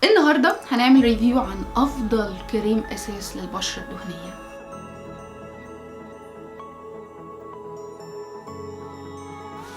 النهارده هنعمل ريفيو عن افضل كريم اساس للبشره الدهنيه.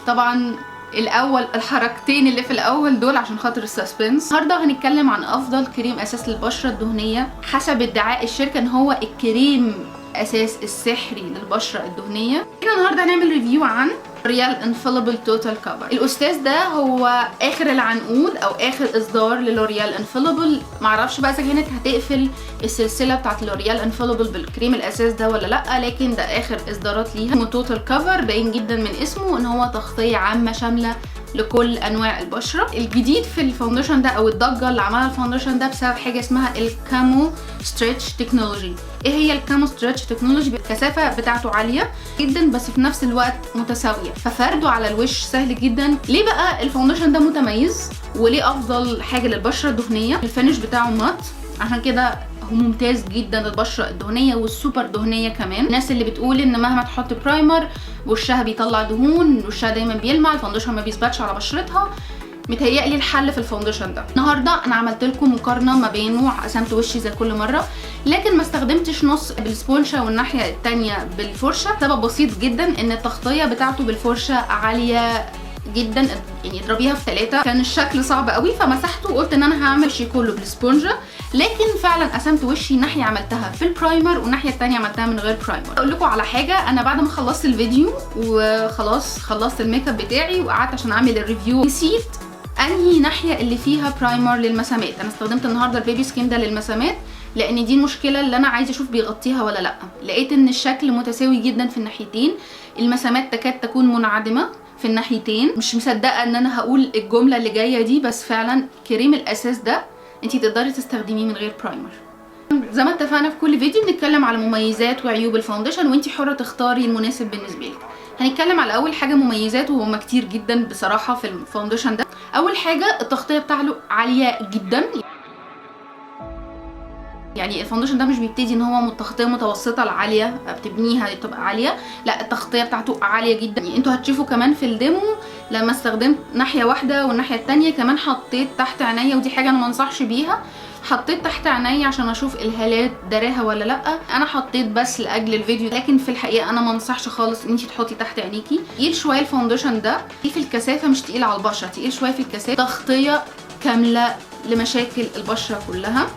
طبعا الاول الحركتين اللي في الاول دول عشان خاطر السسبنس. النهارده هنتكلم عن افضل كريم اساس للبشره الدهنيه حسب ادعاء الشركه ان هو الكريم اساس السحري للبشره الدهنيه. احنا النهارده هنعمل ريفيو عن لوريال انفاليبل توتال كفر. الاستاذ ده هو اخر العنقود او اخر اصدار للوريال انفاليبل. معرفش بقى اذا كانت هتقفل السلسله بتاعت لوريال انفاليبل بالكريم الاساس ده ولا لا، لكن ده اخر اصدارات ليها. اسمه توتال كفر، باين جدا من اسمه ان هو تغطيه عامه شامله لكل انواع البشره. الجديد في الفاونديشن ده او الضجه اللي عملها الفاونديشن ده بسبب حاجه اسمها الكامو ستريتش تكنولوجي. ايه هي الكامو ستريتش تكنولوجي؟ الكثافه بتاعته عاليه جدا بس في نفس الوقت متساويه، ففرده على الوش سهل جدا. ليه بقى الفاونديشن ده متميز وليه افضل حاجه للبشره الدهنيه؟ الفينش بتاعه مات، عشان كده هو ممتاز جدا للبشره الدهنيه والسوبر دهنيه كمان. الناس اللي بتقول ان مهما تحط برايمر وشها بيطلع دهون، وشها دايما بيلمع، الفاونديشن ما بيثبتش على بشرتها، متهيألي الحل في الفاونديشن ده. النهارده انا عملت لكم مقارنه ما بينه، قسمت وشي زي كل مره، لكن ما استخدمتش نص بالسبونشه والناحيه الثانيه بالفرشه. سبب بسيط جدا، ان التغطيه بتاعته بالفرشه عاليه جدا، يعني اضربيها في 3. كان الشكل صعب قوي فمسحته وقلت ان انا هعمل وشي كله بالسبونجه، لكن فعلا قسمت وشي، ناحيه عملتها في البرايمر والناحيه الثانيه عملتها من غير برايمر. اقول لكم على حاجه، انا بعد ما خلصت الفيديو وخلاص خلصت الميك اب بتاعي وقعدت عشان اعمل الريفيو، نسيت انهي ناحيه اللي فيها برايمر للمسامات. انا استخدمت النهارده البيبي سكين ده للمسامات، لان دي المشكله اللي انا عايزه اشوف بيغطيها ولا لا. لقيت ان الشكل متساوي جدا في الناحيتين، المسامات تكاد تكون منعدمه في الناحيتين. مش مصدقه ان انا هقول الجمله اللي جايه دي، بس فعلا كريم الاساس ده انتي تقدري تستخدميه من غير برايمر. زي ما اتفقنا في كل فيديو بنتكلم على مميزات وعيوب الفاونديشن، وانتي حره تختاري المناسب بالنسبه لك. هنتكلم على اول حاجه مميزاته، وهما كتير جدا بصراحه في الفاونديشن ده. اول حاجه التغطيه بتاعته عاليه جدا، يعني الفاونديشن ده مش بيبتدي ان هو تغطيه متوسطه لعاليه بتبنيها تبقى عاليه، لا التغطيه بتاعته عاليه جدا. يعني انتوا هتشوفوا كمان في الديمو لما استخدمت ناحيه واحده والناحيه الثانيه كمان حطيت تحت عينيا، ودي حاجه انا ما انصحش بيها. حطيت تحت عينيا عشان اشوف الهالات داراها ولا لا، انا حطيت بس لاجل الفيديو، لكن في الحقيقه انا ما انصحش خالص ان انتي تحطي تحت عينيكي. تقيل شويه الفاونديشن ده، تقيل في الكثافه مش تقيل على البشره، تقيل شويه في الكثافه. تغطيه كامله لمشاكل البشره كلها.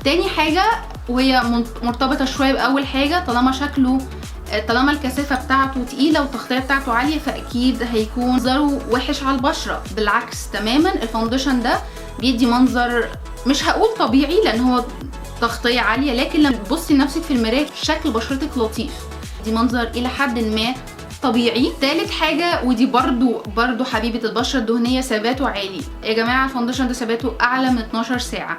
تاني حاجة وهي مرتبطة شوية بأول حاجة، طالما الكثافة بتاعته تقيلة والتغطية بتاعته عالية، فأكيد هيكون منظره وحش على البشرة. بالعكس تماما، الفاونديشن ده بيدي منظر مش هقول طبيعي لأن هو تغطية عالية، لكن لما تبصي لنفسك في المراية شكل بشرتك لطيف، دي منظر إلى حد ما طبيعي. تالت حاجة ودي برضو حبيبة البشرة الدهنية، ثباته عالي. يا جماعة الفاونديشن ده ثباته أعلى من 12 ساعة.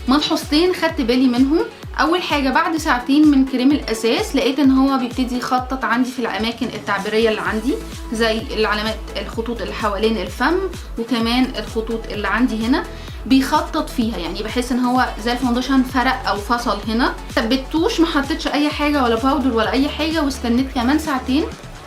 ملحوظتين خدت بالي منهم. اول حاجه، بعد ساعتين من كريم الاساس لقيت ان هو بيبتدي يخطط عندي في الاماكن التعبيريه اللي عندي، زي العلامات، الخطوط اللي حوالين الفم، وكمان الخطوط اللي عندي هنا بيخطط فيها. يعني بحس ان هو زي الفاونديشن فرق او فصل هنا. ثبتوش، ما حطيتش اي حاجه ولا باودر ولا اي حاجه، واستنيت كمان ساعتين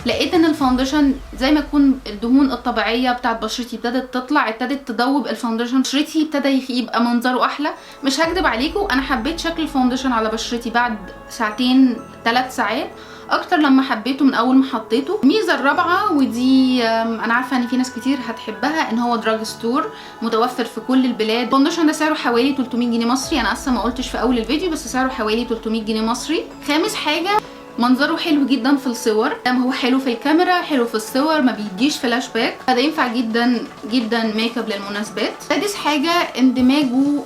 لقيت ان الفاونديشن زي ما يكون الدهون الطبيعيه بتاعت بشرتي ابتدت تطلع، ابتدت تدوب الفاونديشن، بشرتي ابتدى يبقى منظره احلى. مش هكدب عليكم، انا حبيت شكل الفاونديشن على بشرتي بعد ساعتين 3 ساعات اكتر لما حبيته من اول ما حطيته. الميزه الرابعه ودي انا عارفه ان في ناس كتير هتحبها، ان هو دراج ستور متوفر في كل البلاد. الفاونديشن ده سعره حوالي 300 جنيه مصري، انا لسه ما قلتش في اول الفيديو بس سعره حوالي 300 جنيه مصري. خامس حاجه، منظره حلو جدا في الصور، هو حلو في الكاميرا، حلو في الصور، ما بيديش فلاش باك، فده ينفع جدا جدا ميك اب للمناسبات. سادس حاجه، اندماجه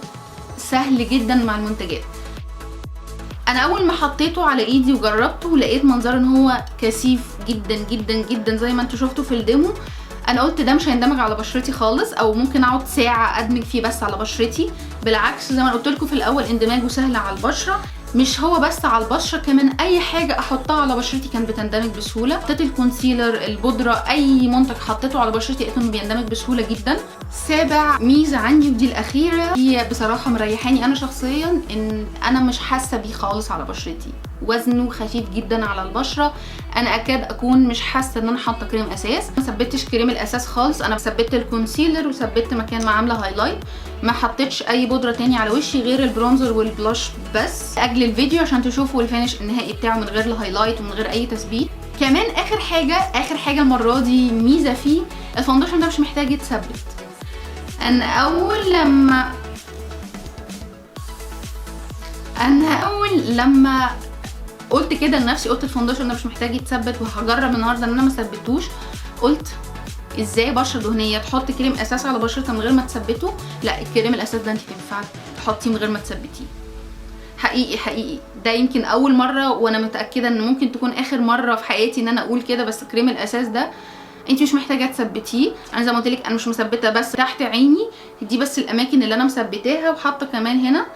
سهل جدا مع المنتجات. انا اول ما حطيته على ايدي وجربته لقيت منظره ان هو كثيف جدا جدا جدا زي ما انتوا شفتوا في الديمو. انا قلت ده مش هيندمج على بشرتي خالص، او ممكن اقعد ساعه ادمج فيه بس على بشرتي. بالعكس زي ما قلت لكم في الاول، اندماجه سهل على البشره. مش هو بس على البشره، كمان اي حاجه احطها على بشرتي كانت بتندمج بسهوله. حطيت الكونسيلر، البودره، اي منتج حطيته على بشرتي لقيت انه بيندمج بسهوله جدا. سابع ميزه عندي ودي الاخيره، هي بصراحه مريحاني انا شخصيا، ان انا مش حاسه بيه خالص على بشرتي. وزنه خفيف جدا على البشره، انا اكاد اكون مش حاسه ان انا حاطه كريم اساس. ما ثبتش كريم الاساس خالص، انا ثبت الكونسيلر وثبت مكان ما عامله هايلايت، ما حطيتش اي بودره تاني على وشي غير البرونزر والبلاش بس. اجل الفيديو عشان تشوفوا الفينش النهائي بتاعه من غير الهايلايت ومن غير اي تثبيت. كمان اخر حاجه المره دي ميزه فيه، الفاونديشن ده مش محتاج يتثبت. انا اول لما قلت كده لنفسي، قلت الفاونديشن ده مش محتاج يتثبت وهجرب النهارده ان انا ما ثبتوش، قلت ازاي بشره دهنيه تحط كريم اساس على بشرتها من غير ما تثبته؟ لا، الكريم الاساس ده انت تنفع تحطيه من غير ما تثبتيه. حقيقي ده يمكن اول مره، وانا متاكده ان ممكن تكون اخر مره في حياتي ان انا اقول كده. بس كريم الاساس ده انت مش محتاجه تثبتيه. انا زي ما قلت لك انا مش مثبته بس تحت عيني، دي بس الاماكن اللي انا مثبتاها، وحاطه كمان هنا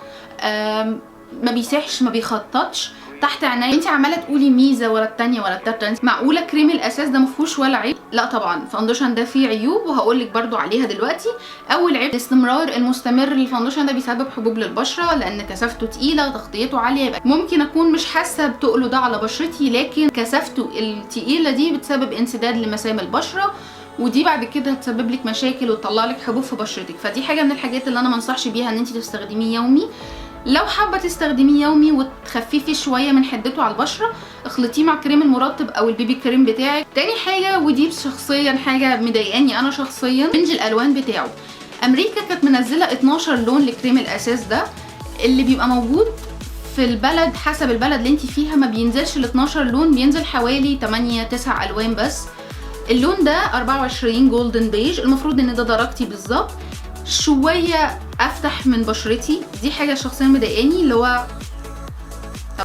ما بيسيحش ما بيخططش تحت عينيا. انت عماله تقولي ميزه ورا الثانيه ورا الثالثه، معقوله كريم الاساس ده مفيهوش ولا عيب؟ لا طبعا، الفاونديشن ده فيه عيوب وهقول لك برده عليها دلوقتي. اول عيب، الاستمرار المستمر للفاونديشن ده بيسبب حبوب للبشره، لان كثافته تقيله وتغطيته عاليه. يبقى ممكن اكون مش حاسه بتقله ده على بشرتي، لكن كثافته التقيله دي بتسبب انسداد لمسام البشره، ودي بعد كده هتسبب لك مشاكل وتطلع لك حبوب في بشرتك. فدي حاجه من الحاجات اللي انا ما انصحش بيها ان انت تستخدميه يومي. لو حابه تستخدميه يومي وتخففي شويه من حدته على البشره، اخلطيه مع كريم المرطب او البيبي كريم بتاعك. تاني حاجه، ودي شخصيا حاجه مضايقاني انا شخصيا، رينج الالوان بتاعه. امريكا كانت منزله 12 لون لكريم الاساس ده، اللي بيبقى موجود في البلد حسب البلد اللي انت فيها ما بينزلش ال 12 لون، بينزل حوالي 8 9 الوان بس. اللون ده 24 جولدن بيج، المفروض ان ده درجتي بالظبط، شويه افتح من بشرتي. دي حاجه شخصيا مضايقاني. اللي هو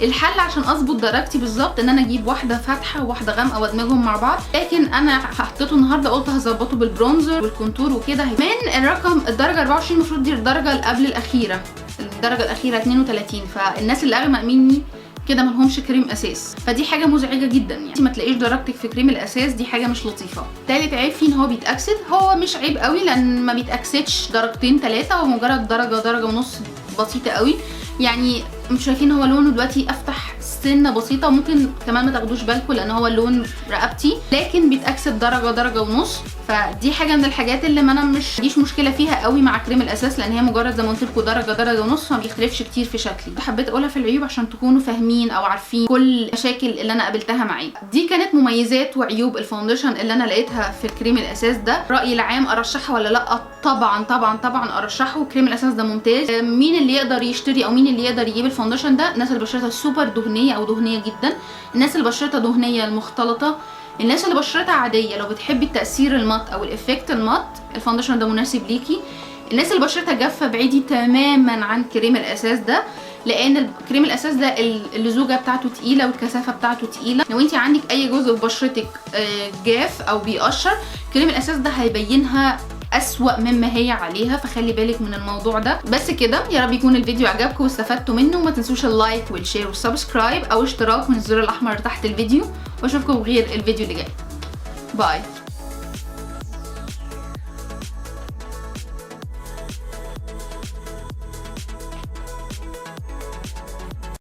الحل عشان اظبط درجتي بالظبط ان انا اجيب واحده فاتحه وواحده غامقه وادمجهم مع بعض، لكن انا حطيته النهارده قلت هظبطه بالبرونزر والكونتور وكده. كمان الدرجه 24 المفروض دي الدرجه اللي قبل الاخيره، الدرجه الاخيره 32، فالناس اللي اغمق مني كده ملهمش كريم اساس، فدي حاجه مزعجه جدا. يعني ما تلاقيش درجتك في كريم الاساس، دي حاجه مش لطيفه. تالت عيب فيه ان هو بيتاكسد. هو مش عيب قوي لان ما بيتاكسدش درجتين ثلاثه، هو مجرد درجه ونص بسيطه قوي. يعني مش شايفين هو لونه دلوقتي افتح سنه بسيطه، وممكن كمان ما تاخدوش بالكم لان هو لون رقبتي، لكن بيتاكسد درجه ونص. فدي حاجه من الحاجات اللي انا مش ديش مشكله فيها قوي مع كريم الاساس، لان هي مجرد زي ما قلت لكم درجه ونص، فما بيختلفش كتير في شكلي. حبيت اقولها في العيوب عشان تكونوا فاهمين او عارفين كل المشاكل اللي انا قابلتها معاه. دي كانت مميزات وعيوب الفاونديشن اللي انا لقيتها في الكريم الاساس ده. رايي العام ارشحها ولا لا؟ طبعا ارشحه. كريم الاساس ده ممتاز. مين اللي يقدر يشتري او مين اللي يقدر يجيب الفاونديشن ده؟ الناس اللي بشرتها سوبر دهنيه او دهنيه جدا، الناس اللي بشرتها دهنيه المختلطه، الناس اللي بشرتها عاديه لو بتحبي التاثير المات او الافكت المات الفاونديشن ده مناسب ليكي. الناس اللي بشرتها جافه بعيدي تماما عن كريم الاساس ده، لان كريم الاساس ده اللزوجه بتاعته تقيله والكثافه بتاعته تقيله. لو انت عندك اي جزء في بشرتك جاف او بيقشر، كريم الاساس ده هيبينها اسوأ مما هي عليها، فخلي بالك من الموضوع ده. بس كده، يا رب يكون الفيديو عجبكم واستفدتوا منه. وما تنسوش اللايك والشير والسبسكرايب او اشتراك من الزر الاحمر تحت الفيديو، واشوفكم بغير الفيديو اللي جاي. باي.